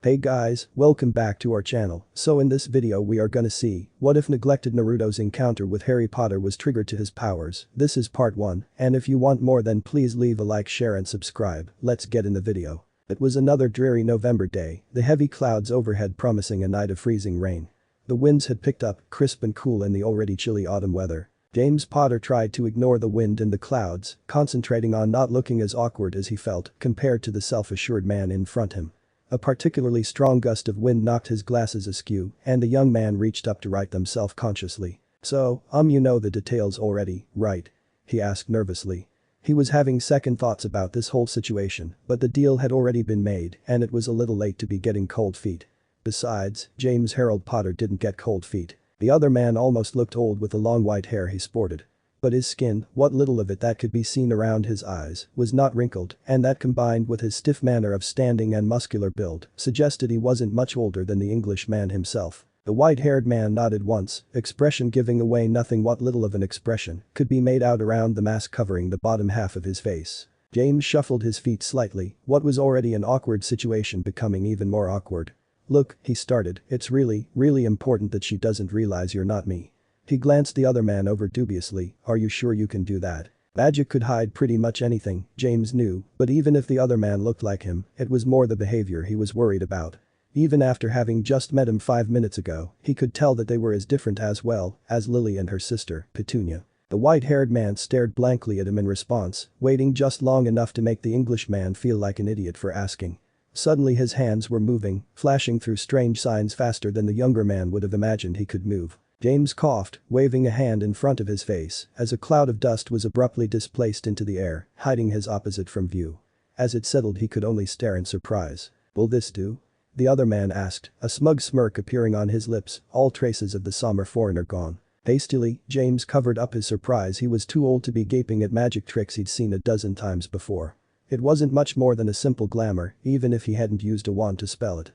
Hey guys, welcome back to our channel. So in this video we are gonna see, what if Neglected Naruto's encounter with Harry Potter was triggered to his powers. This is part 1, and if you want more then please leave a like, share and subscribe. Let's get in the video. It was another dreary November day, the heavy clouds overhead promising a night of freezing rain. The winds had picked up, crisp and cool in the already chilly autumn weather. James Potter tried to ignore the wind and the clouds, concentrating on not looking as awkward as he felt compared to the self-assured man in front him. A particularly strong gust of wind knocked his glasses askew, and the young man reached up to right them self-consciously. "So, you know the details already, right?" he asked nervously. He was having second thoughts about this whole situation, but the deal had already been made and it was a little late to be getting cold feet. Besides, James Harold Potter didn't get cold feet. The other man almost looked old with the long white hair he sported. But his skin, what little of it that could be seen around his eyes, was not wrinkled, and that combined with his stiff manner of standing and muscular build, suggested he wasn't much older than the Englishman himself. The white-haired man nodded once, expression giving away nothing. What little of an expression could be made out around the mask covering the bottom half of his face. James shuffled his feet slightly, what was already an awkward situation becoming even more awkward. "Look," he started, "it's really important that she doesn't realize you're not me." He glanced the other man over dubiously. "Are you sure you can do that?" Magic could hide pretty much anything, James knew, but even if the other man looked like him, it was more the behavior he was worried about. Even after having just met him 5 minutes ago, he could tell that they were as different as well as Lily and her sister, Petunia. The white-haired man stared blankly at him in response, waiting just long enough to make the Englishman feel like an idiot for asking. Suddenly his hands were moving, flashing through strange signs faster than the younger man would have imagined he could move. James coughed, waving a hand in front of his face, as a cloud of dust was abruptly displaced into the air, hiding his opposite from view. As it settled he could only stare in surprise. "Will this do?" the other man asked, a smug smirk appearing on his lips, all traces of the somber foreigner gone. Hastily, James covered up his surprise. He was too old to be gaping at magic tricks he'd seen a dozen times before. It wasn't much more than a simple glamour, even if he hadn't used a wand to spell it.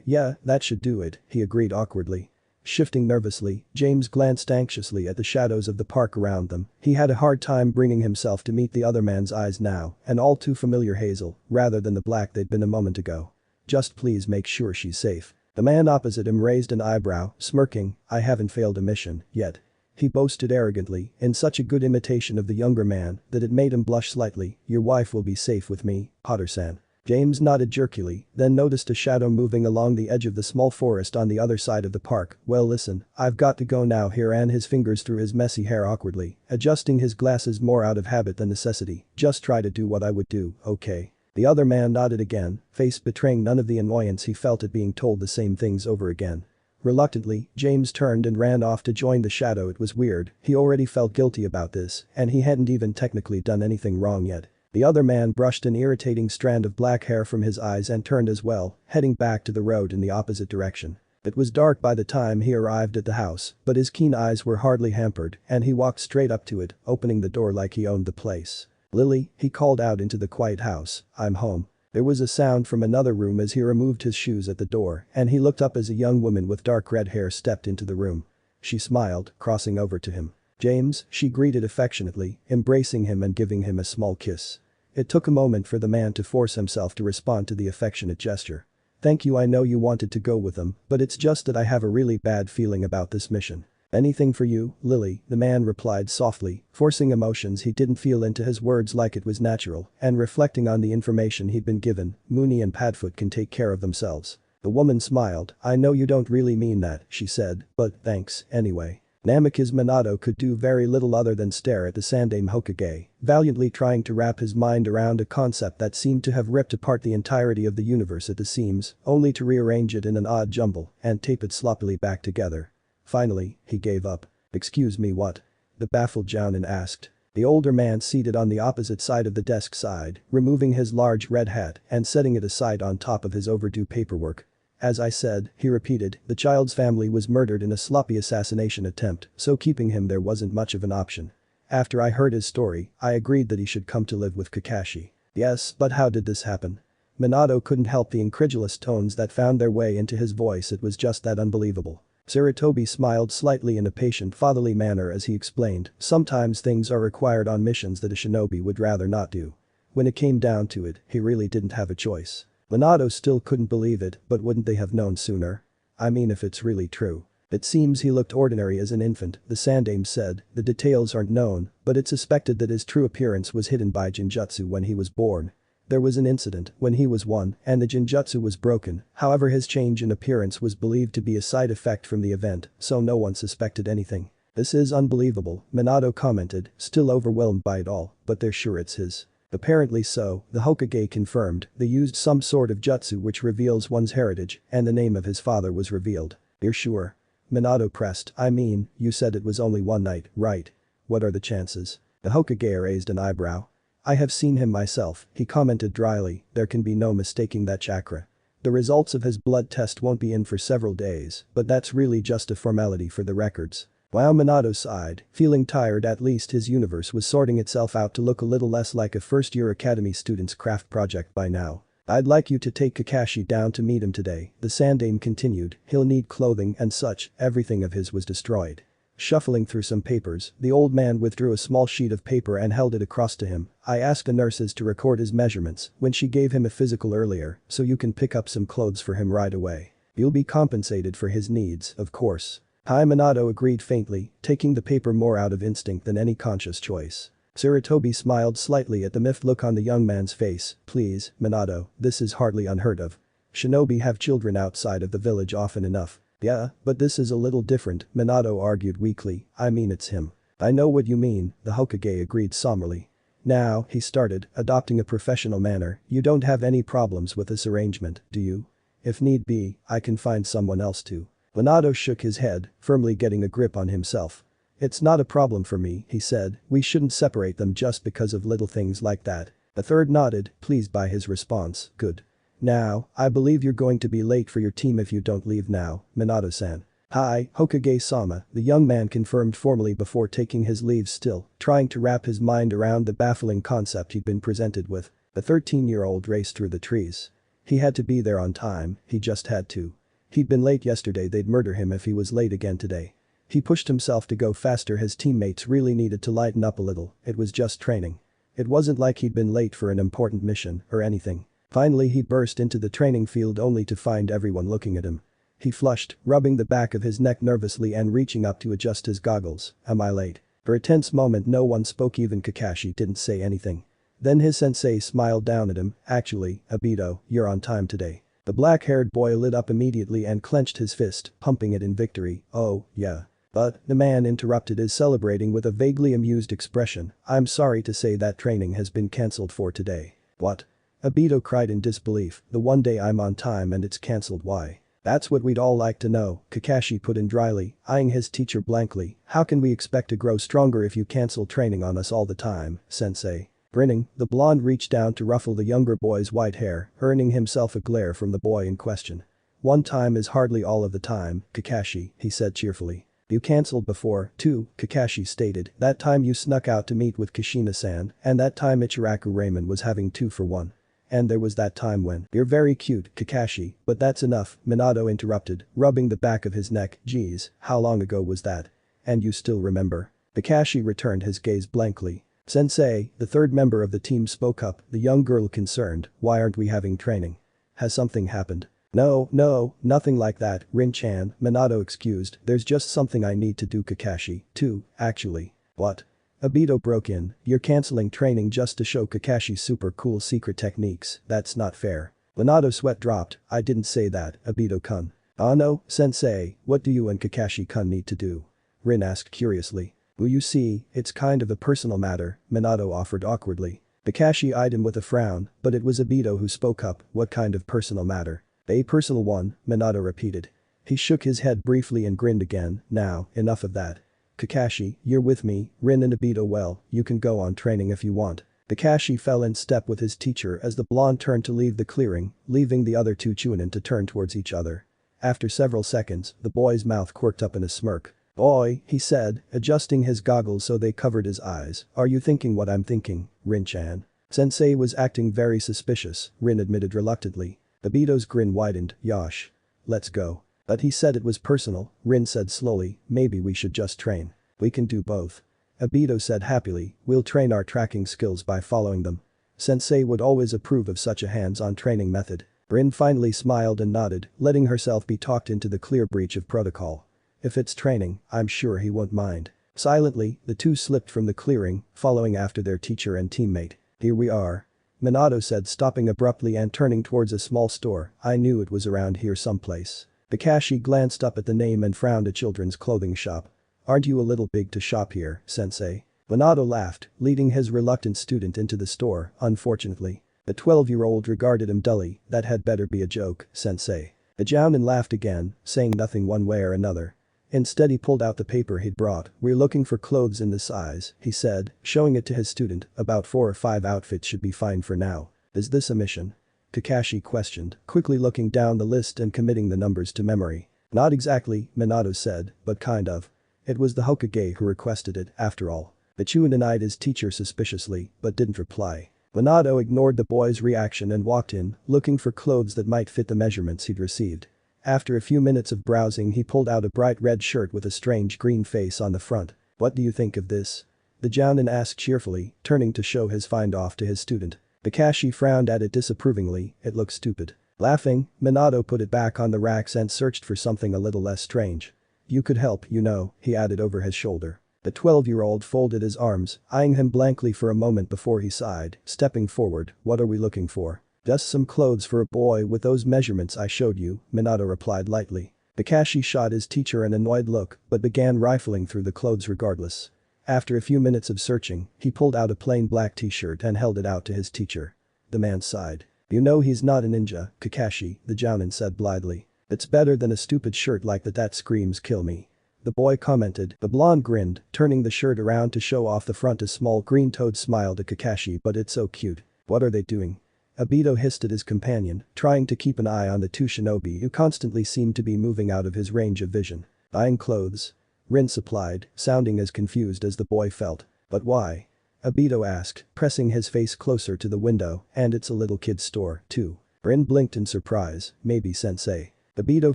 Yeah, that should do it," he agreed awkwardly. Shifting nervously, James glanced anxiously at the shadows of the park around them. He had a hard time bringing himself to meet the other man's eyes now, an all too familiar hazel, rather than the black they'd been a moment ago. "Just please make sure she's safe." The man opposite him raised an eyebrow, smirking. "I haven't failed a mission, yet." He boasted arrogantly, in such a good imitation of the younger man that it made him blush slightly. "Your wife will be safe with me, Potter-san." James nodded jerkily, then noticed a shadow moving along the edge of the small forest on the other side of the park. "Well listen, I've got to go now." He ran his fingers through his messy hair awkwardly, adjusting his glasses more out of habit than necessity. "Just try to do what I would do, okay?" The other man nodded again, face betraying none of the annoyance he felt at being told the same things over again. Reluctantly, James turned and ran off to join the shadow. It was weird, he already felt guilty about this, and he hadn't even technically done anything wrong yet. The other man brushed an irritating strand of black hair from his eyes and turned as well, heading back to the road in the opposite direction. It was dark by the time he arrived at the house, but his keen eyes were hardly hampered, and he walked straight up to it, opening the door like he owned the place. "Lily," he called out into the quiet house, "I'm home." There was a sound from another room as he removed his shoes at the door, and he looked up as a young woman with dark red hair stepped into the room. She smiled, crossing over to him. "James," she greeted affectionately, embracing him and giving him a small kiss. It took a moment for the man to force himself to respond to the affectionate gesture. "Thank you, I know you wanted to go with them, but it's just that I have a really bad feeling about this mission." "Anything for you, Lily," the man replied softly, forcing emotions he didn't feel into his words like it was natural, and reflecting on the information he'd been given. "Mooney and Padfoot can take care of themselves." The woman smiled. "I know you don't really mean that," she said, "but thanks, anyway." Namikaze Minato could do very little other than stare at the Sandaime Hokage, valiantly trying to wrap his mind around a concept that seemed to have ripped apart the entirety of the universe at the seams, only to rearrange it in an odd jumble and tape it sloppily back together. Finally, he gave up. "Excuse me, what?" the baffled Jounin asked. The older man seated on the opposite side of the desk sighed, removing his large red hat and setting it aside on top of his overdue paperwork. "As I said," he repeated, "the child's family was murdered in a sloppy assassination attempt, so keeping him there wasn't much of an option. After I heard his story, I agreed that he should come to live with Kakashi." "Yes, but how did this happen?" Minato couldn't help the incredulous tones that found their way into his voice. It was just that unbelievable. Sarutobi smiled slightly in a patient fatherly manner as he explained, "Sometimes things are required on missions that a shinobi would rather not do." When it came down to it, he really didn't have a choice. Minato still couldn't believe it, but wouldn't they have known sooner? I mean if it's really true. It seems he looked ordinary as an infant, the Sandaime said, the details aren't known, but it's suspected that his true appearance was hidden by Jinjutsu when he was born. There was an incident when he was 1 and the Jinjutsu was broken, however his change in appearance was believed to be a side effect from the event, so no one suspected anything. This is unbelievable, Minato commented, still overwhelmed by it all, but they're sure it's his. Apparently so, the Hokage confirmed, they used some sort of jutsu which reveals one's heritage, and the name of his father was revealed. You're sure? Minato pressed, I mean, you said it was only one night, right? What are the chances? The Hokage raised an eyebrow. I have seen him myself, he commented dryly, there can be no mistaking that chakra. The results of his blood test won't be in for several days, but that's really just a formality for the records. While Minato sighed, feeling tired at least his universe was sorting itself out to look a little less like a first-year academy student's craft project by now. I'd like you to take Kakashi down to meet him today, the Sandaime continued, he'll need clothing and such, everything of his was destroyed. Shuffling through some papers, the old man withdrew a small sheet of paper and held it across to him. I asked the nurses to record his measurements when she gave him a physical earlier, so you can pick up some clothes for him right away. You'll be compensated for his needs, of course. Minato agreed faintly, taking the paper more out of instinct than any conscious choice. Sarutobi smiled slightly at the miffed look on the young man's face, please, Minato, this is hardly unheard of. Shinobi have children outside of the village often enough. Yeah, but this is a little different, Minato argued weakly, I mean it's him. I know what you mean, the Hokage agreed somberly. Now, he started, adopting a professional manner, you don't have any problems with this arrangement, do you? If need be, I can find someone else to. Minato shook his head, firmly getting a grip on himself. It's not a problem for me, he said, we shouldn't separate them just because of little things like that. A third nodded, pleased by his response, good. Now, I believe you're going to be late for your team if you don't leave now, Minato-san. Hi, Hokage-sama, the young man confirmed formally before taking his leave still, trying to wrap his mind around the baffling concept he'd been presented with. The 13-year-old raced through the trees. He had to be there on time, he just had to. He'd been late yesterday, they'd murder him if he was late again today. He pushed himself to go faster, his teammates really needed to lighten up a little, it was just training. It wasn't like he'd been late for an important mission or anything. Finally he burst into the training field only to find everyone looking at him. He flushed, rubbing the back of his neck nervously and reaching up to adjust his goggles, am I late? For a tense moment no one spoke, even Kakashi didn't say anything. Then his sensei smiled down at him, actually, Obito, you're on time today. The black-haired boy lit up immediately and clenched his fist, pumping it in victory, oh, yeah. But, the man interrupted is celebrating with a vaguely amused expression, I'm sorry to say that training has been cancelled for today. What? Obito cried in disbelief, the one day I'm on time and it's cancelled, why? That's what we'd all like to know, Kakashi put in dryly, eyeing his teacher blankly, how can we expect to grow stronger if you cancel training on us all the time, sensei? Grinning, the blonde reached down to ruffle the younger boy's white hair, earning himself a glare from the boy in question. One time is hardly all of the time, Kakashi, he said cheerfully. You cancelled before, too, Kakashi stated, that time you snuck out to meet with Kushina-san, and that time Ichiraku Ramen was having 2 for 1. And there was that time when, you're very cute, Kakashi, but that's enough, Minato interrupted, rubbing the back of his neck, geez, how long ago was that? And you still remember? Kakashi returned his gaze blankly. Sensei, the third member of the team spoke up, the young girl concerned, why aren't we having training? Has something happened? No, nothing like that, Rin-chan, Minato excused, there's just something I need to do, Kakashi, too, actually. What? Obito broke in, you're cancelling training just to show Kakashi's super cool secret techniques, that's not fair. Minato's sweat dropped, I didn't say that, Obito-kun. Ah no, sensei, what do you and Kakashi-kun need to do? Rin asked curiously. Well you see, it's kind of a personal matter, Minato offered awkwardly. Kakashi eyed him with a frown, but it was Obito who spoke up, what kind of personal matter? A personal one, Minato repeated. He shook his head briefly and grinned again, now, enough of that. Kakashi, you're with me, Rin and Obito well, you can go on training if you want. Kakashi fell in step with his teacher as the blonde turned to leave the clearing, leaving the other two Chunin to turn towards each other. After several seconds, the boy's mouth quirked up in a smirk. Boy, he said, adjusting his goggles so they covered his eyes, are you thinking what I'm thinking, Rin-chan? Sensei was acting very suspicious, Rin admitted reluctantly. Obito's grin widened, Yosh. Let's go. But he said it was personal, Rin said slowly, maybe we should just train. We can do both. Obito said happily, we'll train our tracking skills by following them. Sensei would always approve of such a hands-on training method. Rin finally smiled and nodded, letting herself be talked into the clear breach of protocol. If it's training, I'm sure he won't mind. Silently, the two slipped from the clearing, following after their teacher and teammate. Here we are. Minato said, stopping abruptly and turning towards a small store. I knew it was around here someplace. Kakashi glanced up at the name and frowned at children's clothing shop. Aren't you a little big to shop here, sensei? Minato laughed, leading his reluctant student into the store, unfortunately. The 12-year-old regarded him dully. That had better be a joke, sensei. The Jounin laughed again, saying nothing one way or another. Instead he pulled out the paper he'd brought. We're looking for clothes in this size, he said, showing it to his student. About 4 or 5 outfits should be fine for now. Is this a mission? Kakashi questioned, quickly looking down the list and committing the numbers to memory. Not exactly, Minato said, but kind of. It was the Hokage who requested it, after all. The Chunin eyed his teacher suspiciously, but didn't reply. Minato ignored the boy's reaction and walked in, looking for clothes that might fit the measurements he'd received. After a few minutes of browsing he pulled out a bright red shirt with a strange green face on the front. What do you think of this? The Jounin asked cheerfully, turning to show his find off to his student. Kakashi frowned at it disapprovingly. It looks stupid. Laughing, Minato put it back on the racks and searched for something a little less strange. You could help, you know, he added over his shoulder. The 12-year-old folded his arms, eyeing him blankly for a moment before he sighed, stepping forward. What are we looking for? Just some clothes for a boy with those measurements I showed you, Minato replied lightly. Kakashi shot his teacher an annoyed look but began rifling through the clothes regardless. After a few minutes of searching, he pulled out a plain black t-shirt and held it out to his teacher. The man sighed. You know he's not a ninja, Kakashi, the Jounin said blithely. It's better than a stupid shirt like that screams kill me. The boy commented. The blonde grinned, turning the shirt around to show off the front. A small green toad smiled at Kakashi, but it's so cute. What are they doing? Obito hissed at his companion, trying to keep an eye on the two shinobi who constantly seemed to be moving out of his range of vision. Buying clothes? Rin supplied, sounding as confused as the boy felt. But why? Obito asked, pressing his face closer to the window. And it's a little kid's store, too. Rin blinked in surprise. Maybe sensei. Obito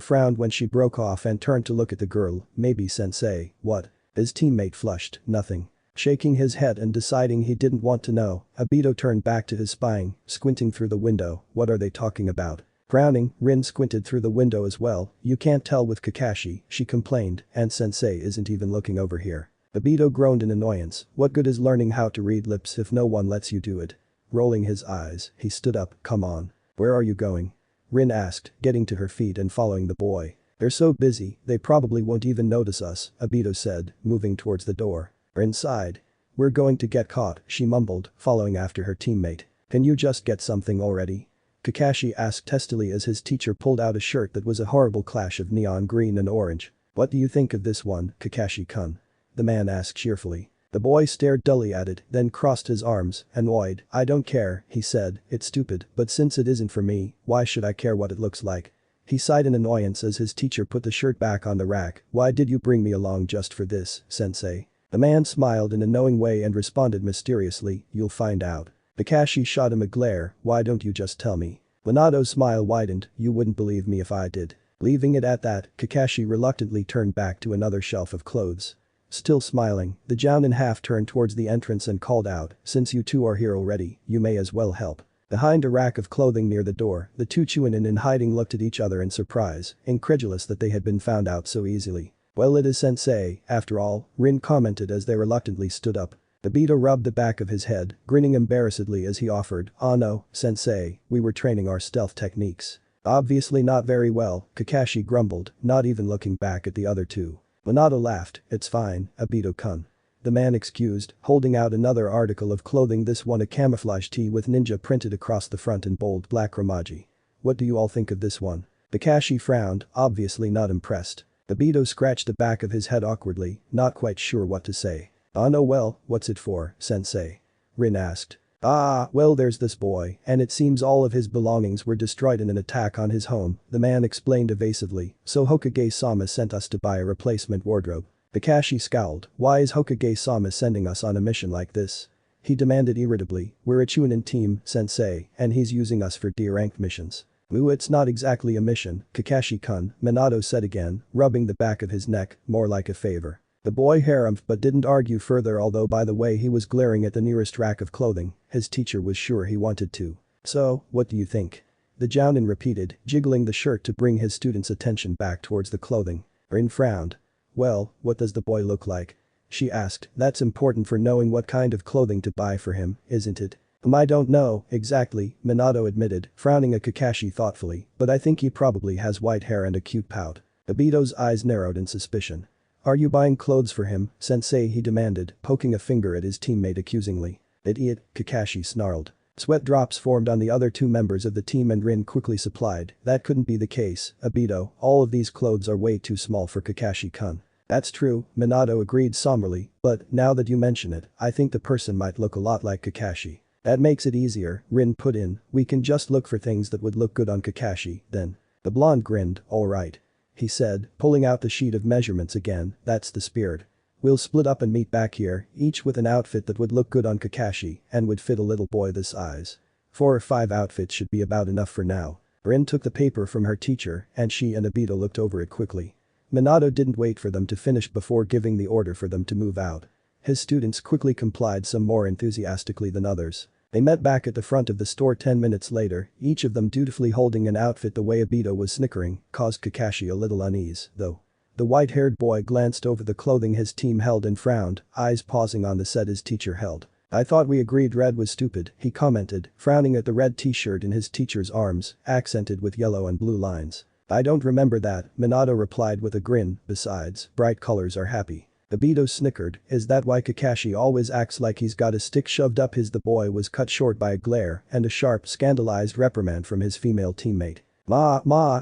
frowned when she broke off and turned to look at the girl. Maybe sensei, what? His teammate flushed, nothing. Shaking his head and deciding he didn't want to know, Obito turned back to his spying, squinting through the window. What are they talking about? Frowning, Rin squinted through the window as well. You can't tell with Kakashi, she complained, and sensei isn't even looking over here. Obito groaned in annoyance. What good is learning how to read lips if no one lets you do it? Rolling his eyes, he stood up. Come on. Where are you going? Rin asked, getting to her feet and following the boy. They're so busy, they probably won't even notice us, Obito said, moving towards the door. Rin sighed. We're going to get caught, she mumbled, following after her teammate. Can you just get something already? Kakashi asked testily as his teacher pulled out a shirt that was a horrible clash of neon green and orange. What do you think of this one, Kakashi-kun? The man asked cheerfully. The boy stared dully at it, then crossed his arms, annoyed. I don't care, he said, it's stupid, but since it isn't for me, why should I care what it looks like? He sighed in annoyance as his teacher put the shirt back on the rack. Why did you bring me along just for this, sensei? The man smiled in a knowing way and responded mysteriously, you'll find out. Kakashi shot him a glare, why don't you just tell me? Minato's smile widened, you wouldn't believe me if I did. Leaving it at that, Kakashi reluctantly turned back to another shelf of clothes. Still smiling, the Jounin half turned towards the entrance and called out, since you two are here already, you may as well help. Behind a rack of clothing near the door, the two Chunin in hiding looked at each other in surprise, incredulous that they had been found out so easily. Well, it is sensei, after all, Rin commented as they reluctantly stood up. Obito rubbed the back of his head, grinning embarrassedly as he offered, oh no, sensei, we were training our stealth techniques. Obviously not very well, Kakashi grumbled, not even looking back at the other two. Minato laughed, it's fine, Obito-kun. The man excused, holding out another article of clothing, this one a camouflage tee with ninja printed across the front in bold black romaji. What do you all think of this one? Kakashi frowned, obviously not impressed. Obito scratched the back of his head awkwardly, not quite sure what to say. Oh no, well, what's it for, sensei? Rin asked. Well, there's this boy, and it seems all of his belongings were destroyed in an attack on his home, the man explained evasively, so Hokage-sama sent us to buy a replacement wardrobe. Kakashi scowled, why is Hokage-sama sending us on a mission like this? He demanded irritably, we're a Chunin team, sensei, and he's using us for D-rank missions. It's not exactly a mission, Kakashi-kun, Minato said again, rubbing the back of his neck, more like a favor. The boy harumphed but didn't argue further, although by the way he was glaring at the nearest rack of clothing, his teacher was sure he wanted to. So, what do you think? The Jounin repeated, jiggling the shirt to bring his student's attention back towards the clothing. Rin frowned. Well, what does the boy look like? She asked, that's important for knowing what kind of clothing to buy for him, isn't it? I don't know, exactly, Minato admitted, frowning at Kakashi thoughtfully, but I think he probably has white hair and a cute pout. Obito's eyes narrowed in suspicion. Are you buying clothes for him, sensei, he demanded, poking a finger at his teammate accusingly. Idiot, Kakashi snarled. Sweat drops formed on the other two members of the team and Rin quickly supplied, that couldn't be the case, Obito, all of these clothes are way too small for Kakashi-kun. That's true, Minato agreed somberly, but now that you mention it, I think the person might look a lot like Kakashi. That makes it easier, Rin put in, we can just look for things that would look good on Kakashi, then. The blonde grinned, alright. He said, pulling out the sheet of measurements again, that's the spirit. We'll split up and meet back here, each with an outfit that would look good on Kakashi and would fit a little boy this size. 4 or 5 outfits should be about enough for now. Rin took the paper from her teacher and she and Obito looked over it quickly. Minato didn't wait for them to finish before giving the order for them to move out. His students quickly complied, some more enthusiastically than others. They met back at the front of the store 10 minutes later, each of them dutifully holding an outfit. The way Obito was snickering caused Kakashi a little unease, though. The white-haired boy glanced over the clothing his team held and frowned, eyes pausing on the set his teacher held. I thought we agreed red was stupid, he commented, frowning at the red t-shirt in his teacher's arms, accented with yellow and blue lines. I don't remember that, Minato replied with a grin, besides, bright colors are happy. Obito snickered, is that why Kakashi always acts like he's got a stick shoved up his? The boy was cut short by a glare and a sharp, scandalized reprimand from his female teammate. Ma,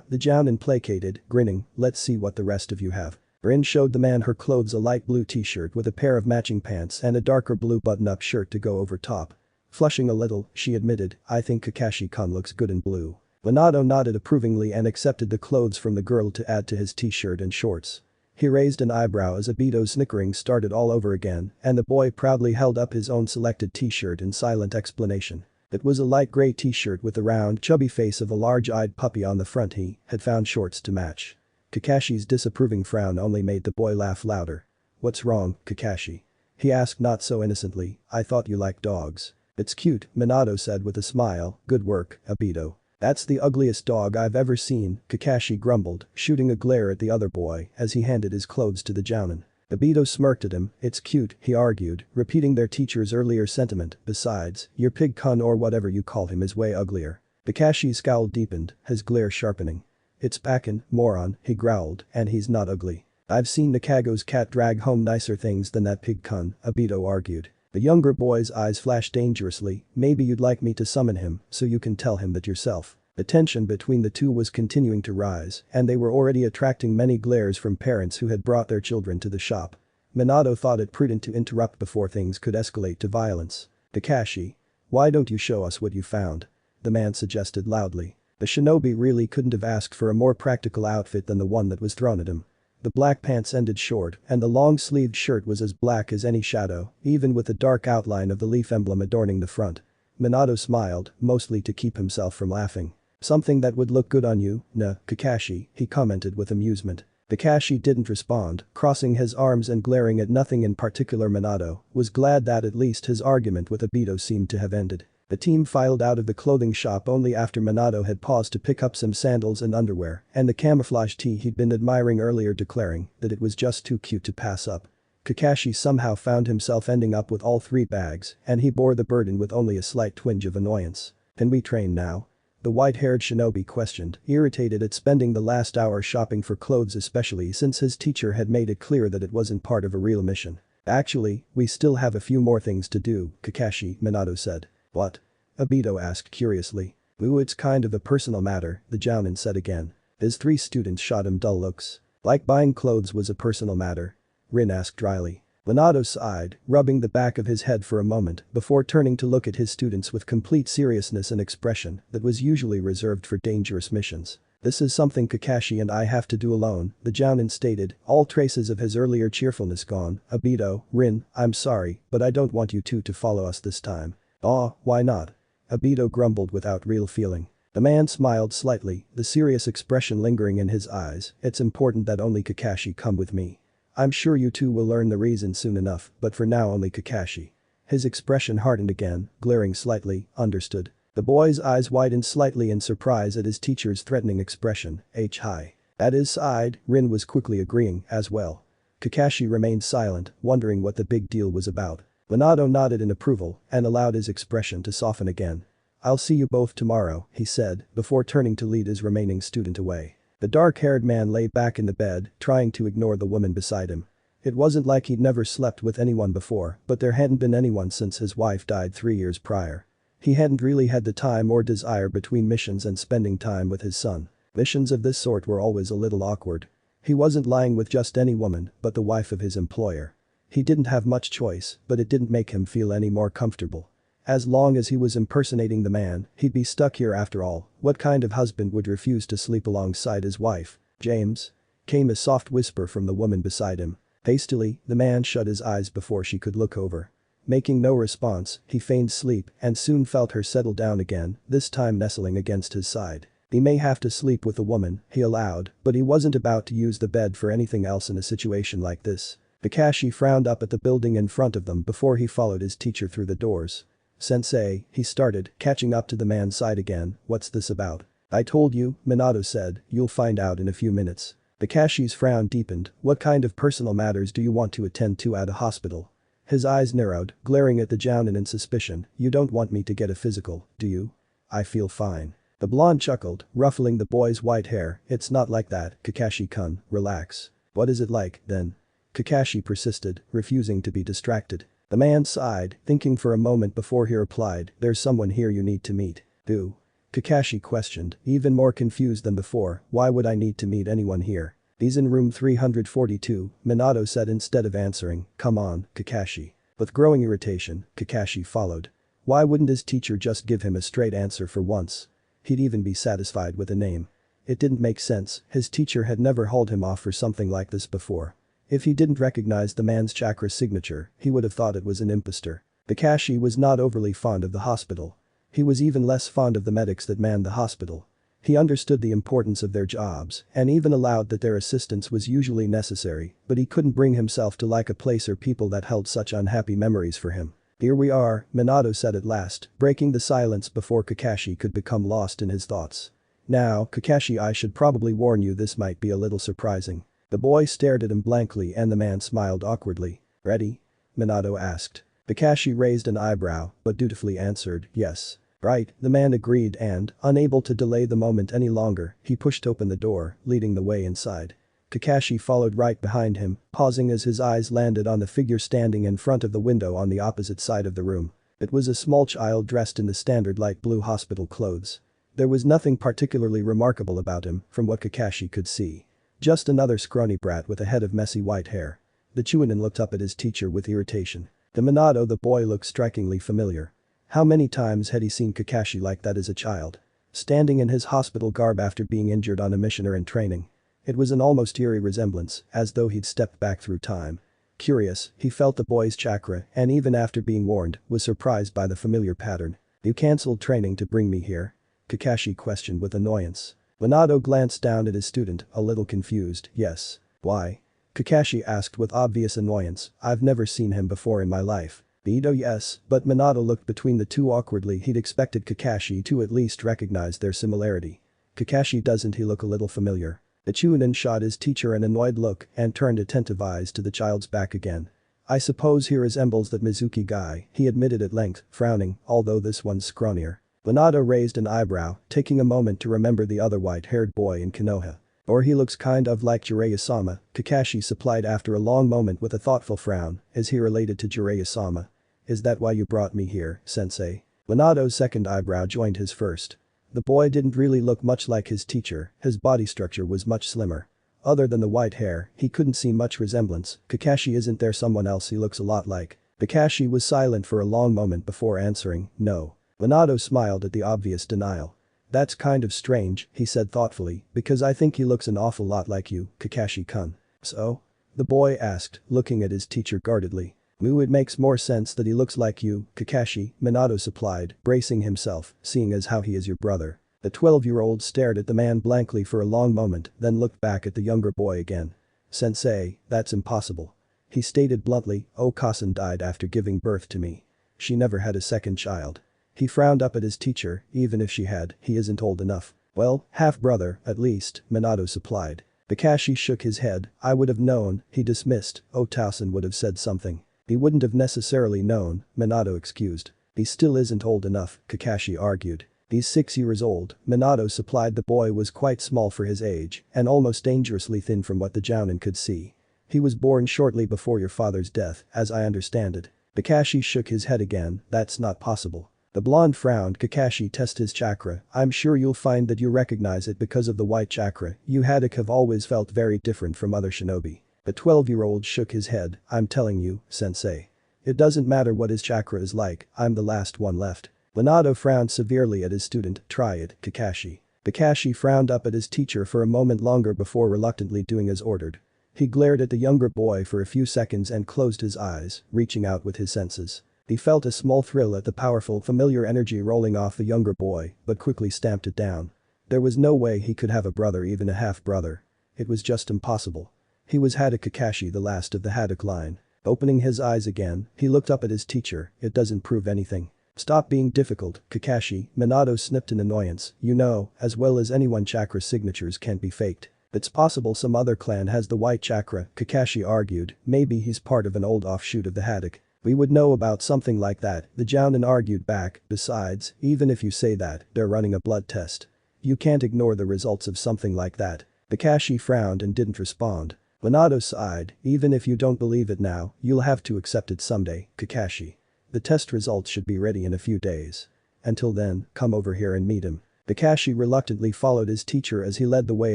the Jounin placated, grinning, let's see what the rest of you have. Rin showed the man her clothes, a light blue t-shirt with a pair of matching pants and a darker blue button-up shirt to go over top. Flushing a little, she admitted, I think Kakashi-kun looks good in blue. Minato nodded approvingly and accepted the clothes from the girl to add to his t-shirt and shorts. He raised an eyebrow as Obito's snickering started all over again, and the boy proudly held up his own selected t-shirt in silent explanation. It was a light gray t-shirt with the round, chubby face of a large-eyed puppy on the front. He had found shorts to match. Kakashi's disapproving frown only made the boy laugh louder. What's wrong, Kakashi? He asked not so innocently, I thought you liked dogs. It's cute, Minato said with a smile, good work, Obito. That's the ugliest dog I've ever seen, Kakashi grumbled, shooting a glare at the other boy as he handed his clothes to the Jounin. Obito smirked at him, it's cute, he argued, repeating their teacher's earlier sentiment, besides, your pig-kun or whatever you call him is way uglier. Kakashi's scowl deepened, his glare sharpening. It's Pakin, moron, he growled, and he's not ugly. I've seen Nakago's cat drag home nicer things than that pig-kun, Obito argued. The younger boy's eyes flashed dangerously, maybe you'd like me to summon him so you can tell him that yourself. The tension between the two was continuing to rise, and they were already attracting many glares from parents who had brought their children to the shop. Minato thought it prudent to interrupt before things could escalate to violence. Kakashi. Why don't you show us what you found? The man suggested loudly. The shinobi really couldn't have asked for a more practical outfit than the one that was thrown at him. The black pants ended short and the long-sleeved shirt was as black as any shadow, even with the dark outline of the leaf emblem adorning the front. Minato smiled, mostly to keep himself from laughing. Something that would look good on you, Kakashi, he commented with amusement. Kakashi didn't respond, crossing his arms and glaring at nothing in particular. Minato was glad that at least his argument with Obito seemed to have ended. The team filed out of the clothing shop only after Minato had paused to pick up some sandals and underwear and the camouflage tee he'd been admiring earlier, declaring that it was just too cute to pass up. Kakashi somehow found himself ending up with all 3 bags and he bore the burden with only a slight twinge of annoyance. Can we train now? The white-haired shinobi questioned, irritated at spending the last hour shopping for clothes, especially since his teacher had made it clear that it wasn't part of a real mission. Actually, we still have a few more things to do, Kakashi, Minato said. What? Obito asked curiously. Ooh, it's kind of a personal matter, the Jounin said again. His 3 students shot him dull looks. Like buying clothes was a personal matter? Rin asked dryly. Minato sighed, rubbing the back of his head for a moment before turning to look at his students with complete seriousness and expression that was usually reserved for dangerous missions. This is something Kakashi and I have to do alone, the Jounin stated, all traces of his earlier cheerfulness gone. Obito, Rin, I'm sorry, but I don't want you two to follow us this time. Aw, why not? Obito grumbled without real feeling. The man smiled slightly, the serious expression lingering in his eyes. It's important that only Kakashi come with me. I'm sure you two will learn the reason soon enough, but for now only Kakashi. His expression hardened again, glaring slightly, understood. The boy's eyes widened slightly in surprise at his teacher's threatening expression. Hi. At his side, Rin was quickly agreeing as well. Kakashi remained silent, wondering what the big deal was about. Minato nodded in approval and allowed his expression to soften again. "I'll see you both tomorrow," he said, before turning to lead his remaining student away. The dark-haired man lay back in the bed, trying to ignore the woman beside him. It wasn't like he'd never slept with anyone before, but there hadn't been anyone since his wife died 3 years prior. He hadn't really had the time or desire between missions and spending time with his son. Missions of this sort were always a little awkward. He wasn't lying with just any woman, but the wife of his employer. He didn't have much choice, but it didn't make him feel any more comfortable. As long as he was impersonating the man, he'd be stuck here after all. What kind of husband would refuse to sleep alongside his wife? "James?" came a soft whisper from the woman beside him. Hastily, the man shut his eyes before she could look over. Making no response, he feigned sleep and soon felt her settle down again, this time nestling against his side. He may have to sleep with a woman, he allowed, but he wasn't about to use the bed for anything else in a situation like this. Kakashi frowned up at the building in front of them before he followed his teacher through the doors. "Sensei," he started, catching up to the man's side again, "what's this about?" "I told you," Minato said, "you'll find out in a few minutes." Kakashi's frown deepened. "What kind of personal matters do you want to attend to at a hospital?" His eyes narrowed, glaring at the Jounin in suspicion. "You don't want me to get a physical, do you?" "I feel fine." The blonde chuckled, ruffling the boy's white hair. "It's not like that, Kakashi-kun, relax." "What is it like, then?" Kakashi persisted, refusing to be distracted. The man sighed, thinking for a moment before he replied, "There's someone here you need to meet." "Who?" Kakashi questioned, even more confused than before. "Why would I need to meet anyone here?" "He's in room 342, Minato said instead of answering. "Come on, Kakashi." With growing irritation, Kakashi followed. Why wouldn't his teacher just give him a straight answer for once? He'd even be satisfied with a name. It didn't make sense, his teacher had never hauled him off for something like this before. If he didn't recognize the man's chakra signature, he would have thought it was an impostor. Kakashi was not overly fond of the hospital. He was even less fond of the medics that manned the hospital. He understood the importance of their jobs and even allowed that their assistance was usually necessary, but he couldn't bring himself to like a place or people that held such unhappy memories for him. "Here we are," Minato said at last, breaking the silence before Kakashi could become lost in his thoughts. "Now, Kakashi, I should probably warn you this might be a little surprising." The boy stared at him blankly and the man smiled awkwardly. "Ready?" Minato asked. Kakashi raised an eyebrow, but dutifully answered, "Yes." "Right," the man agreed and, unable to delay the moment any longer, he pushed open the door, leading the way inside. Kakashi followed right behind him, pausing as his eyes landed on the figure standing in front of the window on the opposite side of the room. It was a small child dressed in the standard light blue hospital clothes. There was nothing particularly remarkable about him, from what Kakashi could see. Just another scrawny brat with a head of messy white hair. The Chunin looked up at his teacher with irritation. To Minato the boy looked strikingly familiar. How many times had he seen Kakashi like that as a child? Standing in his hospital garb after being injured on a mission or in training. It was an almost eerie resemblance, as though he'd stepped back through time. Curious, he felt the boy's chakra and even after being warned, was surprised by the familiar pattern. "You cancelled training to bring me here?" Kakashi questioned with annoyance. Minato glanced down at his student, a little confused. "Yes." "Why?" Kakashi asked with obvious annoyance. "I've never seen him before in my life." "Ito, yes," but Minato looked between the two awkwardly. He'd expected Kakashi to at least recognize their similarity. "Kakashi, doesn't he look a little familiar?" The Chunin shot his teacher an annoyed look and turned attentive eyes to the child's back again. "I suppose he resembles that Mizuki guy," he admitted at length, frowning, "although this one's scrawnier." Minato raised an eyebrow, taking a moment to remember the other white-haired boy in Konoha. "Or he looks kind of like Jiraiya-sama," Kakashi supplied after a long moment with a thoughtful frown. "Is he related to Jiraiya-sama?" "Is that why you brought me here, sensei?" Minato's second eyebrow joined his first. The boy didn't really look much like his teacher, his body structure was much slimmer. Other than the white hair, he couldn't see much resemblance. "Kakashi, isn't there someone else he looks a lot like?" Kakashi was silent for a long moment before answering, "No." Minato smiled at the obvious denial. "That's kind of strange," he said thoughtfully, "because I think he looks an awful lot like you, Kakashi-kun." "So?" the boy asked, looking at his teacher guardedly. "It makes more sense that he looks like you, Kakashi," Minato supplied, bracing himself, "seeing as how he is your brother." The 12-year-old stared at the man blankly for a long moment, then looked back at the younger boy again. "Sensei, that's impossible." He stated bluntly, "Okasan died after giving birth to me. She never had a second child." He frowned up at his teacher, even if she had, he isn't old enough. Well, half-brother, at least, Minato supplied. Kakashi shook his head. I would have known, he dismissed. Otausan would have said something. He wouldn't have necessarily known, Minato excused. He still isn't old enough, Kakashi argued. He's 6 years old, Minato supplied. The boy was quite small for his age and almost dangerously thin from what the Jounin could see. He was born shortly before your father's death, as I understand it. Kakashi shook his head again, that's not possible. The blonde frowned. Kakashi tested his chakra. I'm sure you'll find that you recognize it because of the white chakra. You Haddock have always felt very different from other shinobi. The 12-year-old shook his head. I'm telling you, sensei. It doesn't matter what his chakra is like, I'm the last one left. Minato frowned severely at his student. Try it, Kakashi. Kakashi frowned up at his teacher for a moment longer before reluctantly doing as ordered. He glared at the younger boy for a few seconds and closed his eyes, reaching out with his senses. He felt a small thrill at the powerful, familiar energy rolling off the younger boy, but quickly stamped it down. There was no way he could have a brother, even a half-brother. It was just impossible. He was Haddock Kakashi, the last of the Haddock line. Opening his eyes again, he looked up at his teacher. It doesn't prove anything. Stop being difficult, Kakashi, Minato sniffed in annoyance. You know, as well as anyone, chakra signatures can't be faked. It's possible some other clan has the white chakra, Kakashi argued. Maybe he's part of an old offshoot of the Haddock. We would know about something like that, the Jounin argued back. Besides, even if you say that, they're running a blood test. You can't ignore the results of something like that. Kakashi frowned and didn't respond. Minato sighed. Even if you don't believe it now, you'll have to accept it someday, Kakashi. The test results should be ready in a few days. Until then, come over here and meet him. Kakashi reluctantly followed his teacher as he led the way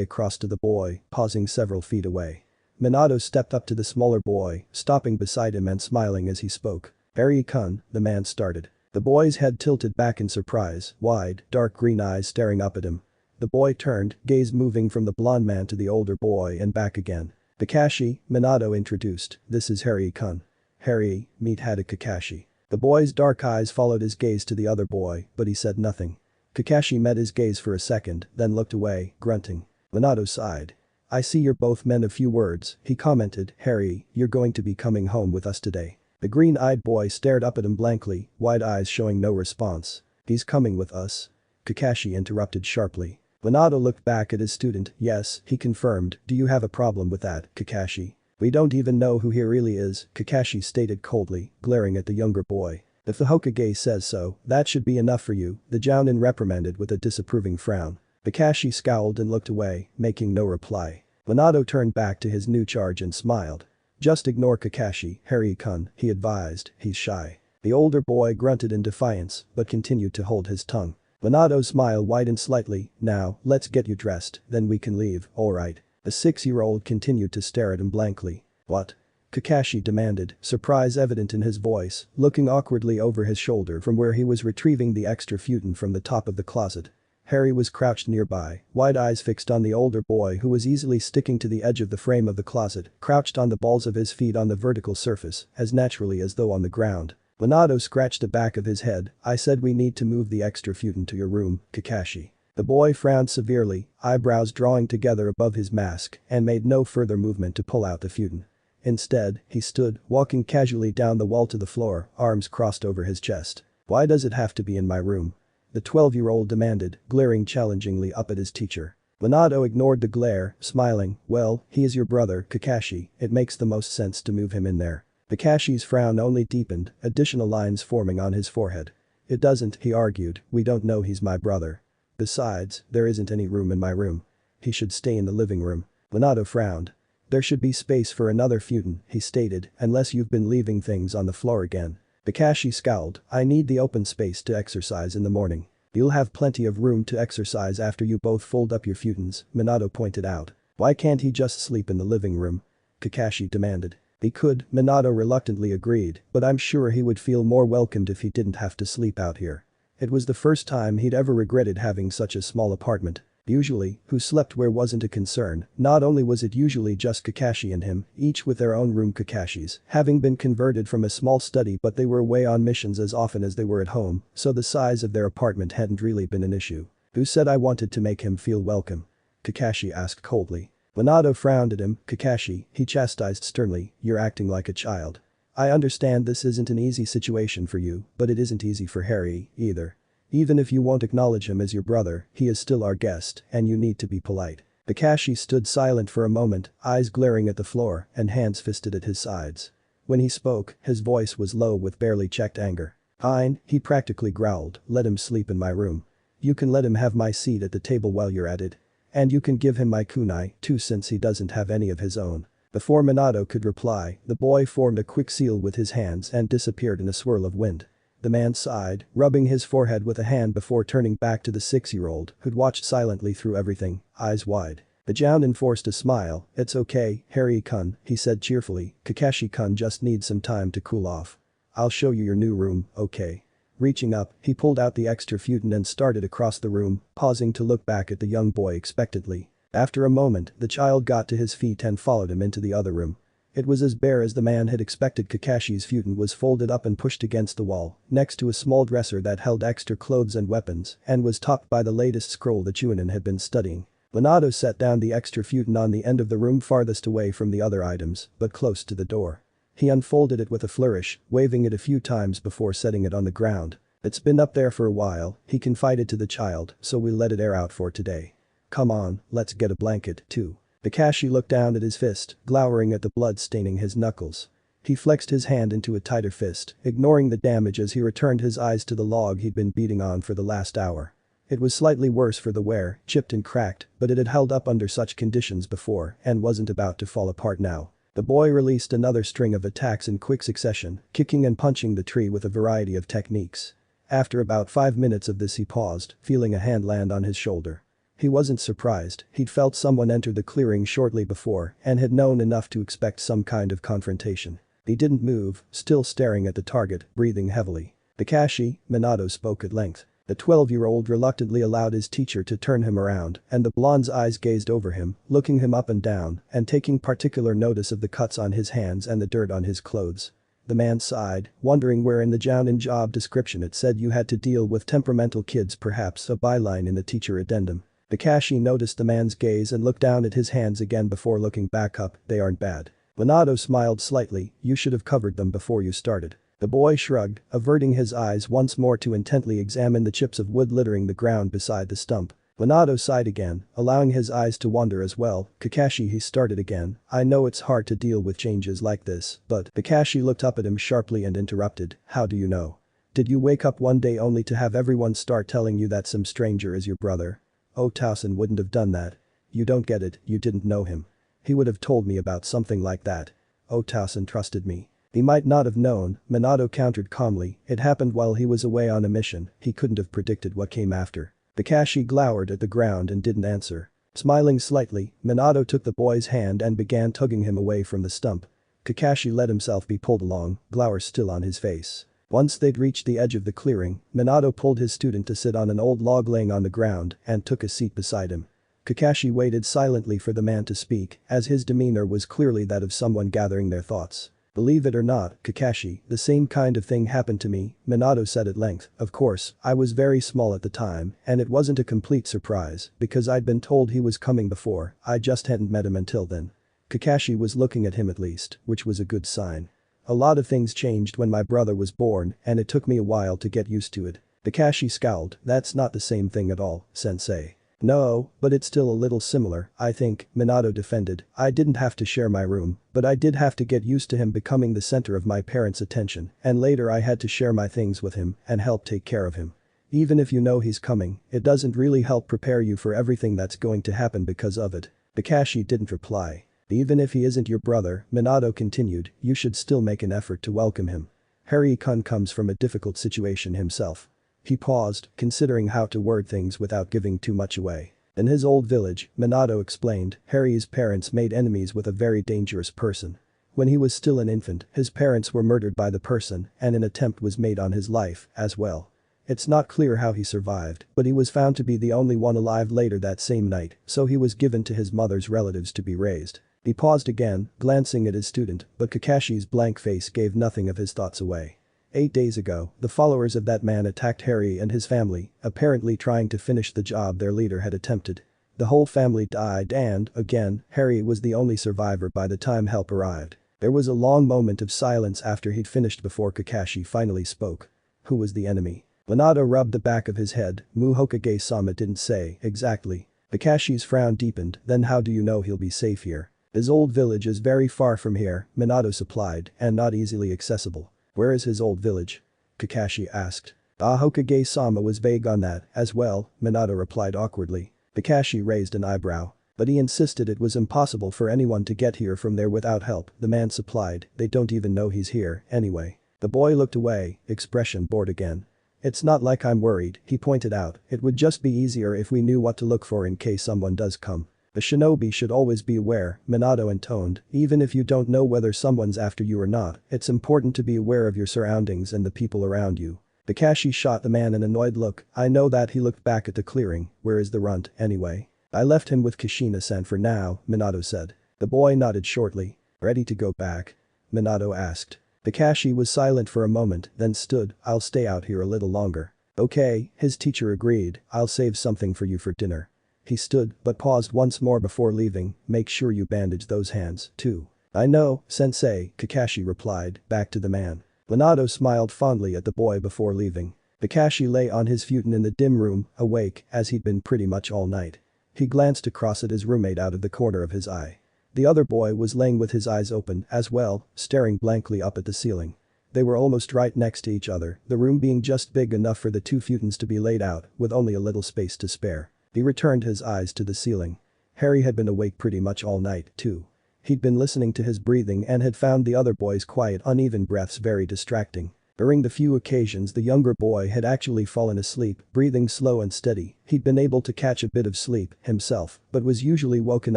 across to the boy, pausing several feet away. Minato stepped up to the smaller boy, stopping beside him and smiling as he spoke. Harry-kun, the man started. The boy's head tilted back in surprise, wide, dark green eyes staring up at him. The boy turned, gaze moving from the blonde man to the older boy and back again. Kakashi, Minato introduced, this is Harry-kun. Harry, meet Haddock Kakashi. The boy's dark eyes followed his gaze to the other boy, but he said nothing. Kakashi met his gaze for a second, then looked away, grunting. Minato sighed. I see you're both men of few words, he commented. Harry, you're going to be coming home with us today. The green-eyed boy stared up at him blankly, wide eyes showing no response. He's coming with us? Kakashi interrupted sharply. Minato looked back at his student. Yes, he confirmed. Do you have a problem with that, Kakashi? We don't even know who he really is, Kakashi stated coldly, glaring at the younger boy. If the Hokage says so, that should be enough for you, the Jounin reprimanded with a disapproving frown. Kakashi scowled and looked away, making no reply. Minato turned back to his new charge and smiled. Just ignore Kakashi, Harry-kun, he advised, he's shy. The older boy grunted in defiance, but continued to hold his tongue. Minato's smile widened slightly. Now, let's get you dressed, then we can leave, alright. The 6-year-old continued to stare at him blankly. What? Kakashi demanded, surprise evident in his voice, looking awkwardly over his shoulder from where he was retrieving the extra futon from the top of the closet. Harry was crouched nearby, wide eyes fixed on the older boy who was easily sticking to the edge of the frame of the closet, crouched on the balls of his feet on the vertical surface, as naturally as though on the ground. Minato scratched the back of his head. I said we need to move the extra futon to your room, Kakashi. The boy frowned severely, eyebrows drawing together above his mask, and made no further movement to pull out the futon. Instead, he stood, walking casually down the wall to the floor, arms crossed over his chest. Why does it have to be in my room? The 12-year-old demanded, glaring challengingly up at his teacher. Minato ignored the glare, smiling, well, he is your brother, Kakashi, it makes the most sense to move him in there. Kakashi's frown only deepened, additional lines forming on his forehead. It doesn't, he argued, we don't know he's my brother. Besides, there isn't any room in my room. He should stay in the living room. Minato frowned. There should be space for another futon, he stated, unless you've been leaving things on the floor again. Kakashi scowled, I need the open space to exercise in the morning. You'll have plenty of room to exercise after you both fold up your futons, Minato pointed out. Why can't he just sleep in the living room? Kakashi demanded. He could, Minato reluctantly agreed, but I'm sure he would feel more welcomed if he didn't have to sleep out here. It was the first time he'd ever regretted having such a small apartment. Usually, who slept where wasn't a concern, not only was it usually just Kakashi and him, each with their own room. Kakashi's having been converted from a small study, but they were away on missions as often as they were at home, so the size of their apartment hadn't really been an issue. Who said I wanted to make him feel welcome? Kakashi asked coldly. Minato frowned at him. Kakashi, he chastised sternly, you're acting like a child. I understand this isn't an easy situation for you, but it isn't easy for Harry, either. Even if you won't acknowledge him as your brother, he is still our guest, and you need to be polite." Kakashi stood silent for a moment, eyes glaring at the floor and hands fisted at his sides. When he spoke, his voice was low with barely checked anger. "Fine," he practically growled, "let him sleep in my room. You can let him have my seat at the table while you're at it. And you can give him my kunai, too, since he doesn't have any of his own." Before Minato could reply, the boy formed a quick seal with his hands and disappeared in a swirl of wind. The man sighed, rubbing his forehead with a hand before turning back to the 6-year-old who'd watched silently through everything, eyes wide. The Jounin forced a smile. "It's okay, Harry-kun," he said cheerfully, "Kakashi-kun just needs some time to cool off. I'll show you your new room, okay?" Reaching up, he pulled out the extra futon and started across the room, pausing to look back at the young boy expectantly. After a moment, the child got to his feet and followed him into the other room. It was as bare as the man had expected. Kakashi's futon was folded up and pushed against the wall, next to a small dresser that held extra clothes and weapons, and was topped by the latest scroll the Chunin had been studying. Minato set down the extra futon on the end of the room farthest away from the other items, but close to the door. He unfolded it with a flourish, waving it a few times before setting it on the ground. "It's been up there for a while," he confided to the child, "so we let it air out for today. Come on, let's get a blanket, too." Kakashi looked down at his fist, glowering at the blood staining his knuckles. He flexed his hand into a tighter fist, ignoring the damage as he returned his eyes to the log he'd been beating on for the last hour. It was slightly worse for the wear, chipped and cracked, but it had held up under such conditions before and wasn't about to fall apart now. The boy released another string of attacks in quick succession, kicking and punching the tree with a variety of techniques. After about 5 minutes of this he paused, feeling a hand land on his shoulder. He wasn't surprised, he'd felt someone enter the clearing shortly before and had known enough to expect some kind of confrontation. He didn't move, still staring at the target, breathing heavily. "Kakashi," Minato spoke at length. The 12-year-old reluctantly allowed his teacher to turn him around, and the blonde's eyes gazed over him, looking him up and down and taking particular notice of the cuts on his hands and the dirt on his clothes. The man sighed, wondering where in the Jounin job description it said you had to deal with temperamental kids, perhaps a byline in the teacher addendum. Kakashi noticed the man's gaze and looked down at his hands again before looking back up. "They aren't bad." Minato smiled slightly. "You should have covered them before you started." The boy shrugged, averting his eyes once more to intently examine the chips of wood littering the ground beside the stump. Minato sighed again, allowing his eyes to wander as well. "Kakashi," he started again, "I know it's hard to deal with changes like this, but..." Kakashi looked up at him sharply and interrupted, "How do you know? Did you wake up one day only to have everyone start telling you that some stranger is your brother? Oh, Towson wouldn't have done that. You don't get it, you didn't know him. He would have told me about something like that. Oh, Towson trusted me." "He might not have known," Minato countered calmly, "it happened while he was away on a mission, he couldn't have predicted what came after." Kakashi glowered at the ground and didn't answer. Smiling slightly, Minato took the boy's hand and began tugging him away from the stump. Kakashi let himself be pulled along, glower still on his face. Once they'd reached the edge of the clearing, Minato pulled his student to sit on an old log laying on the ground and took a seat beside him. Kakashi waited silently for the man to speak, as his demeanor was clearly that of someone gathering their thoughts. "Believe it or not, Kakashi, the same kind of thing happened to me," Minato said at length. "Of course, I was very small at the time, and it wasn't a complete surprise, because I'd been told he was coming before, I just hadn't met him until then." Kakashi was looking at him at least, which was a good sign. "A lot of things changed when my brother was born, and it took me a while to get used to it." Kakashi scowled. "That's not the same thing at all, sensei." "No, but it's still a little similar, I think," Minato defended. "I didn't have to share my room, but I did have to get used to him becoming the center of my parents' attention, and later I had to share my things with him and help take care of him. Even if you know he's coming, it doesn't really help prepare you for everything that's going to happen because of it." Kakashi didn't reply. "Even if he isn't your brother," Minato continued, "you should still make an effort to welcome him. Harry-kun comes from a difficult situation himself." He paused, considering how to word things without giving too much away. "In his old village," Minato explained, "Harry's parents made enemies with a very dangerous person. When he was still an infant, his parents were murdered by the person and an attempt was made on his life as well. It's not clear how he survived, but he was found to be the only one alive later that same night, so he was given to his mother's relatives to be raised." He paused again, glancing at his student, but Kakashi's blank face gave nothing of his thoughts away. 8 days ago, the followers of that man attacked Harry and his family, apparently trying to finish the job their leader had attempted. The whole family died and, again, Harry was the only survivor by the time help arrived. There was a long moment of silence after he'd finished before Kakashi finally spoke. Who was the enemy? Minato rubbed the back of his head. Mu Hokage-sama didn't say exactly. Kakashi's frown deepened. Then how do you know he'll be safe here? His old village is very far from here, Minato supplied, and not easily accessible. Where is his old village? Kakashi asked. Hokage-sama was vague on that as well, Minato replied awkwardly. Kakashi raised an eyebrow. But he insisted it was impossible for anyone to get here from there without help, the man supplied. They don't even know he's here, anyway. The boy looked away, expression bored again. It's not like I'm worried, he pointed out. It would just be easier if we knew what to look for in case someone does come. A shinobi should always be aware, Minato intoned. Even if you don't know whether someone's after you or not, it's important to be aware of your surroundings and the people around you. Kakashi shot the man an annoyed look. I know that. He looked back at the clearing. Where is the runt, anyway? I left him with Kushina-san for now, Minato said. The boy nodded shortly. Ready to go back? Minato asked. Kakashi was silent for a moment, then stood. I'll stay out here a little longer. Okay, his teacher agreed. I'll save something for you for dinner. He stood, but paused once more before leaving. Make sure you bandage those hands, too. I know, sensei, Kakashi replied, back to the man. Minato smiled fondly at the boy before leaving. Kakashi lay on his futon in the dim room, awake, as he'd been pretty much all night. He glanced across at his roommate out of the corner of his eye. The other boy was laying with his eyes open as well, staring blankly up at the ceiling. They were almost right next to each other, the room being just big enough for the two futons to be laid out, with only a little space to spare. He returned his eyes to the ceiling. Harry had been awake pretty much all night, too. He'd been listening to his breathing and had found the other boy's quiet, uneven breaths very distracting. During the few occasions the younger boy had actually fallen asleep, breathing slow and steady, he'd been able to catch a bit of sleep himself, but was usually woken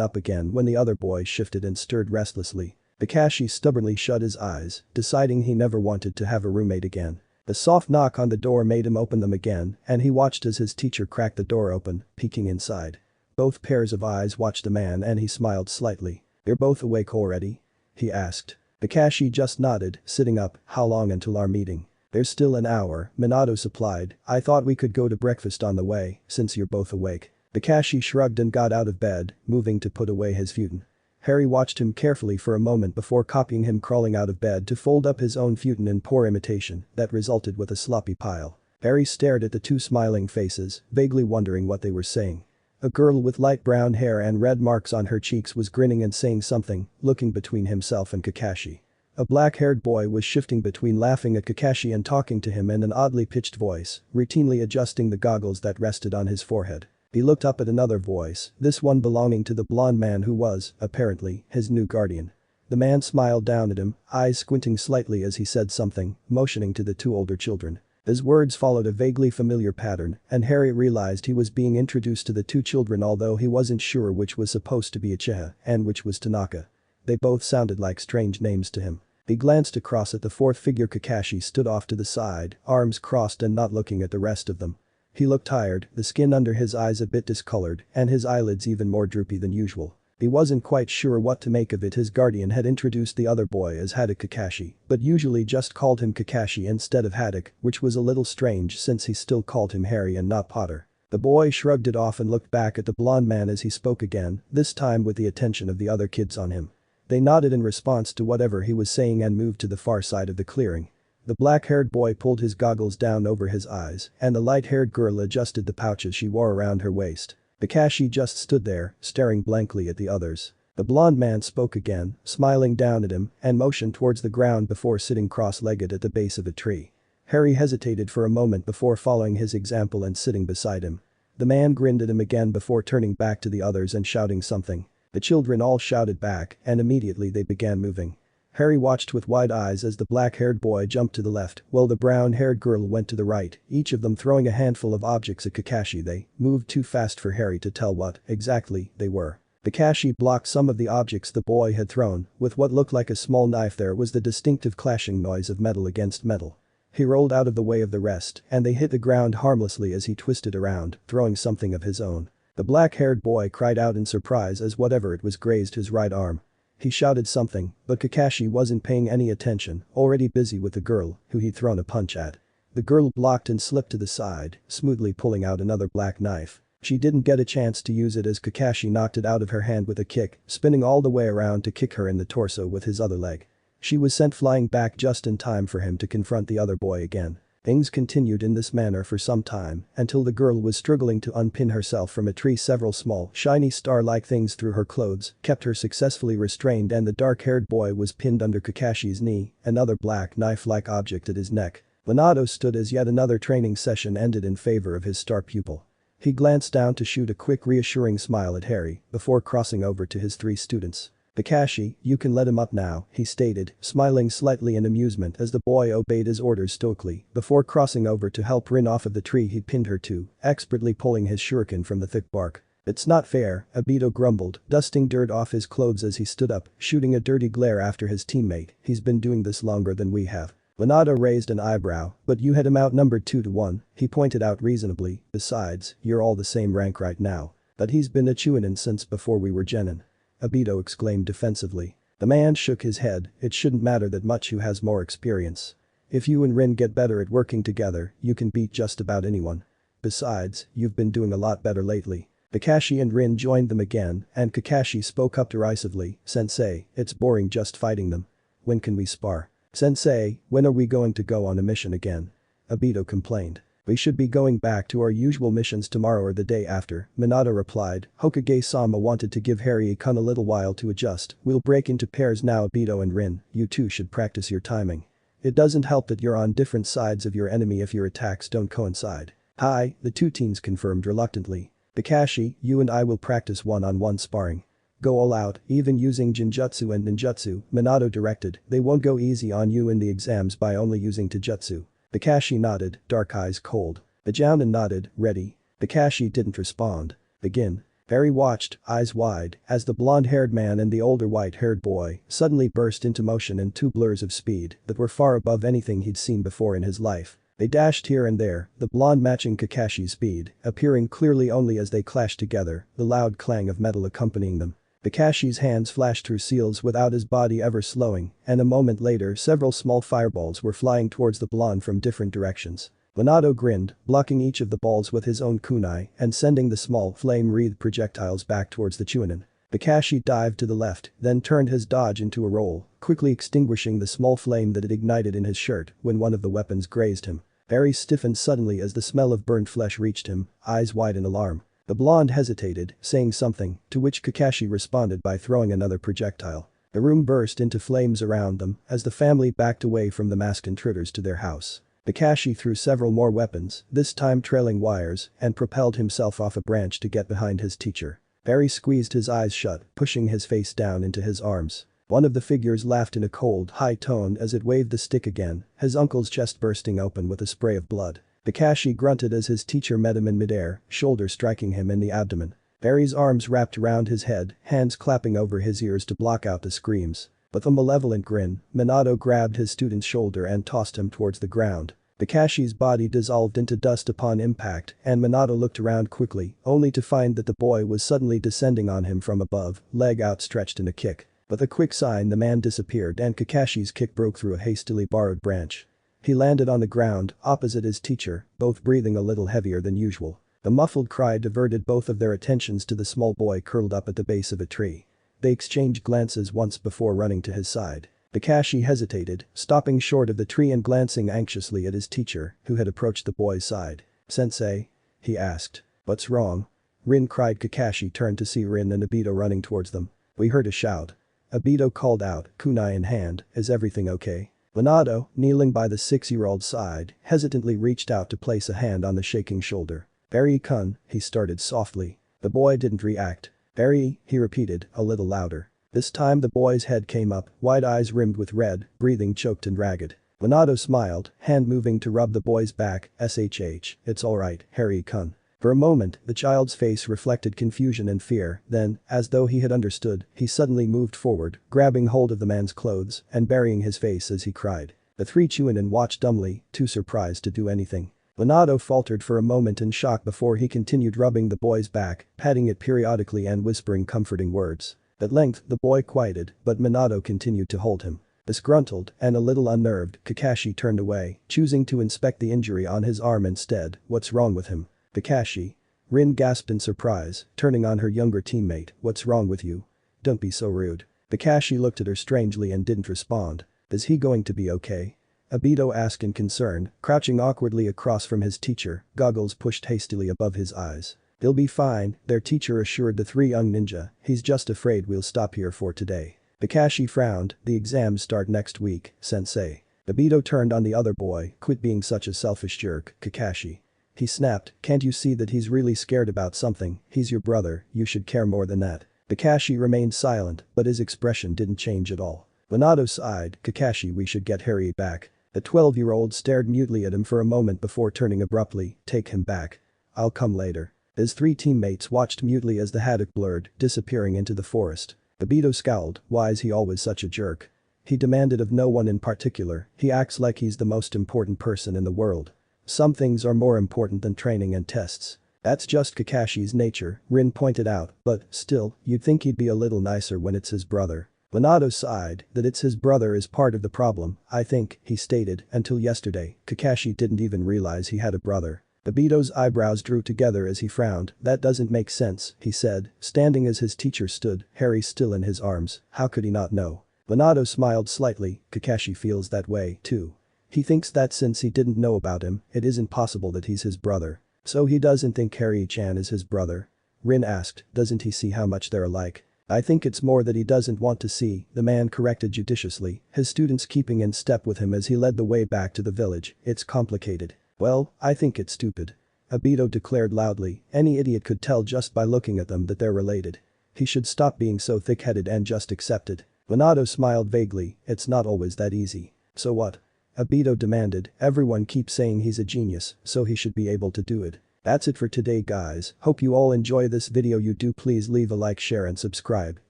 up again when the other boy shifted and stirred restlessly. Kakashi stubbornly shut his eyes, deciding he never wanted to have a roommate again. The soft knock on the door made him open them again, and he watched as his teacher cracked the door open, peeking inside. Both pairs of eyes watched the man and he smiled slightly. You're both awake already? He asked. Kakashi just nodded, sitting up. How long until our meeting? There's still an hour, Minato supplied. I thought we could go to breakfast on the way, since you're both awake. Kakashi shrugged and got out of bed, moving to put away his futon. Harry watched him carefully for a moment before copying him crawling out of bed to fold up his own futon in poor imitation that resulted with a sloppy pile. Harry stared at the two smiling faces, vaguely wondering what they were saying. A girl with light brown hair and red marks on her cheeks was grinning and saying something, looking between himself and Kakashi. A black-haired boy was shifting between laughing at Kakashi and talking to him in an oddly pitched voice, routinely adjusting the goggles that rested on his forehead. He looked up at another voice, this one belonging to the blonde man who was, apparently, his new guardian. The man smiled down at him, eyes squinting slightly as he said something, motioning to the two older children. His words followed a vaguely familiar pattern, and Harry realized he was being introduced to the two children although he wasn't sure which was supposed to be Uchiha and which was Tanaka. They both sounded like strange names to him. He glanced across at the fourth figure. Kakashi stood off to the side, arms crossed and not looking at the rest of them. He looked tired, the skin under his eyes a bit discolored, and his eyelids even more droopy than usual. He wasn't quite sure what to make of it. His guardian had introduced the other boy as Haddock Kakashi, but usually just called him Kakashi instead of Haddock, which was a little strange since he still called him Harry and not Potter. The boy shrugged it off and looked back at the blonde man as he spoke again, this time with the attention of the other kids on him. They nodded in response to whatever he was saying and moved to the far side of the clearing. The black-haired boy pulled his goggles down over his eyes, and the light-haired girl adjusted the pouches she wore around her waist. Kakashi just stood there, staring blankly at the others. The blonde man spoke again, smiling down at him, and motioned towards the ground before sitting cross-legged at the base of a tree. Harry hesitated for a moment before following his example and sitting beside him. The man grinned at him again before turning back to the others and shouting something. The children all shouted back, and immediately they began moving. Harry watched with wide eyes as the black-haired boy jumped to the left while the brown-haired girl went to the right, each of them throwing a handful of objects at Kakashi. They moved too fast for Harry to tell what, exactly, they were. Kakashi blocked some of the objects the boy had thrown, with what looked like a small knife. There was the distinctive clashing noise of metal against metal. He rolled out of the way of the rest, and they hit the ground harmlessly as he twisted around, throwing something of his own. The black-haired boy cried out in surprise as whatever it was grazed his right arm. He shouted something, but Kakashi wasn't paying any attention, already busy with the girl, who he'd thrown a punch at. The girl blocked and slipped to the side, smoothly pulling out another black knife. She didn't get a chance to use it as Kakashi knocked it out of her hand with a kick, spinning all the way around to kick her in the torso with his other leg. She was sent flying back just in time for him to confront the other boy again. Things continued in this manner for some time until the girl was struggling to unpin herself from a tree. Several small, shiny star-like things through her clothes kept her successfully restrained and the dark-haired boy was pinned under Kakashi's knee, another black knife-like object at his neck. Minato stood as yet another training session ended in favor of his star pupil. He glanced down to shoot a quick reassuring smile at Harry before crossing over to his 3 students. "Kakashi, you can let him up now," he stated, smiling slightly in amusement as the boy obeyed his orders stoically before crossing over to help Rin off of the tree he'd pinned her to, expertly pulling his shuriken from the thick bark. "It's not fair," Obito grumbled, dusting dirt off his clothes as he stood up, shooting a dirty glare after his teammate. "He's been doing this longer than we have." Minato raised an eyebrow, "But you had him outnumbered 2-1, he pointed out reasonably, "besides, you're all the same rank right now. But he's been a Chunin since before we were genin," Obito exclaimed defensively. The man shook his head, "It shouldn't matter that much who has more experience. If you and Rin get better at working together, you can beat just about anyone. Besides, you've been doing a lot better lately." Kakashi and Rin joined them again and Kakashi spoke up derisively, "Sensei, it's boring just fighting them. When can we spar?" "Sensei, when are we going to go on a mission again?" Obito complained. "We should be going back to our usual missions tomorrow or the day after," Minato replied. Hokage-sama wanted to give Harry-kun a little while to adjust. "We'll break into pairs now. Obito and Rin, you two should practice your timing. It doesn't help that you're on different sides of your enemy if your attacks don't coincide." "Hi," the 2 teens confirmed reluctantly. "Kakashi, you and I will practice one-on-one sparring. Go all out, even using Jinjutsu and Ninjutsu," Minato directed. "They won't go easy on you in the exams by only using Taijutsu." Kakashi nodded, dark eyes cold. The Jounin nodded, ready. Kakashi didn't respond. "Begin." Harry watched, eyes wide, as the blonde-haired man and the older white-haired boy suddenly burst into motion in 2 blurs of speed that were far above anything he'd seen before in his life. They dashed here and there, the blonde matching Kakashi's speed, appearing clearly only as they clashed together, the loud clang of metal accompanying them. Kakashi's hands flashed through seals without his body ever slowing, and a moment later several small fireballs were flying towards the blonde from different directions. Minato grinned, blocking each of the balls with his own kunai and sending the small flame-wreathed projectiles back towards the Chunin. Kakashi dived to the left, then turned his dodge into a roll, quickly extinguishing the small flame that had ignited in his shirt when one of the weapons grazed him. Harry stiffened suddenly as the smell of burnt flesh reached him, eyes wide in alarm. The blonde hesitated, saying something, to which Kakashi responded by throwing another projectile. The room burst into flames around them as the family backed away from the masked intruders to their house. Kakashi threw several more weapons, this time trailing wires, and propelled himself off a branch to get behind his teacher. Harry squeezed his eyes shut, pushing his face down into his arms. One of the figures laughed in a cold, high tone as it waved the stick again, his uncle's chest bursting open with a spray of blood. Kakashi grunted as his teacher met him in midair, shoulder striking him in the abdomen. Harry's arms wrapped around his head, hands clapping over his ears to block out the screams. With a malevolent grin, Minato grabbed his student's shoulder and tossed him towards the ground. Kakashi's body dissolved into dust upon impact and Minato looked around quickly, only to find that the boy was suddenly descending on him from above, leg outstretched in a kick. With a quick sign the man disappeared and Kakashi's kick broke through a hastily borrowed branch. He landed on the ground, opposite his teacher, both breathing a little heavier than usual. The muffled cry diverted both of their attentions to the small boy curled up at the base of a tree. They exchanged glances once before running to his side. Kakashi hesitated, stopping short of the tree and glancing anxiously at his teacher, who had approached the boy's side. "Sensei?" he asked. "What's wrong?" Rin cried. Kakashi turned to see Rin and Obito running towards them. "We heard a shout." Obito called out, kunai in hand, "Is everything okay?" Minato, kneeling by the 6-year-old's side, hesitantly reached out to place a hand on the shaking shoulder. "Barry-kun," he started softly. The boy didn't react. "Barry," he repeated, a little louder. This time the boy's head came up, wide eyes rimmed with red, breathing choked and ragged. Minato smiled, hand moving to rub the boy's back, "Shh, it's alright, Harry-kun." For a moment, the child's face reflected confusion and fear, then, as though he had understood, he suddenly moved forward, grabbing hold of the man's clothes and burying his face as he cried. The 3 Chunin watched dumbly, too surprised to do anything. Minato faltered for a moment in shock before he continued rubbing the boy's back, patting it periodically and whispering comforting words. At length, the boy quieted, but Minato continued to hold him. Disgruntled and a little unnerved, Kakashi turned away, choosing to inspect the injury on his arm instead. "What's wrong with him?" "Kakashi?" Rin gasped in surprise, turning on her younger teammate. "What's wrong with you? Don't be so rude." Kakashi looked at her strangely and didn't respond. Is he going to be okay? Obito asked in concern, crouching awkwardly across from his teacher, goggles pushed hastily above his eyes. He'll be fine, their teacher assured the three young ninja, he's just afraid we'll stop here for today. Kakashi frowned, the exams start next week, sensei. Obito turned on the other boy, quit being such a selfish jerk, Kakashi. He snapped, can't you see that he's really scared about something, he's your brother, you should care more than that. Kakashi remained silent, but his expression didn't change at all. Minato sighed, Kakashi we should get Harry back. The 12-year-old stared mutely at him for a moment before turning abruptly, take him back. I'll come later. His three teammates watched mutely as the haddock blurred, disappearing into the forest. Obito scowled, why is he always such a jerk? He demanded of no one in particular, he acts like he's the most important person in the world. Some things are more important than training and tests. That's just Kakashi's nature, Rin pointed out, but, still, you'd think he'd be a little nicer when it's his brother. Minato sighed, that it's his brother is part of the problem, I think, he stated, until yesterday, Kakashi didn't even realize he had a brother. Obito's eyebrows drew together as he frowned, that doesn't make sense, he said, standing as his teacher stood, Harry still in his arms, how could he not know? Minato smiled slightly, Kakashi feels that way, too. He thinks that since he didn't know about him, it isn't possible that he's his brother. So he doesn't think Harry-chan is his brother? Rin asked, doesn't he see how much they're alike? I think it's more that he doesn't want to see, the man corrected judiciously, his students keeping in step with him as he led the way back to the village, it's complicated. Well, I think it's stupid. Obito declared loudly, any idiot could tell just by looking at them that they're related. He should stop being so thick-headed and just accept it. Minato smiled vaguely, it's not always that easy. So what? Obito demanded, everyone keeps saying he's a genius, so he should be able to do it. That's it for today guys, hope you all enjoy this video, you do please leave a like, share and subscribe,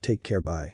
take care, bye.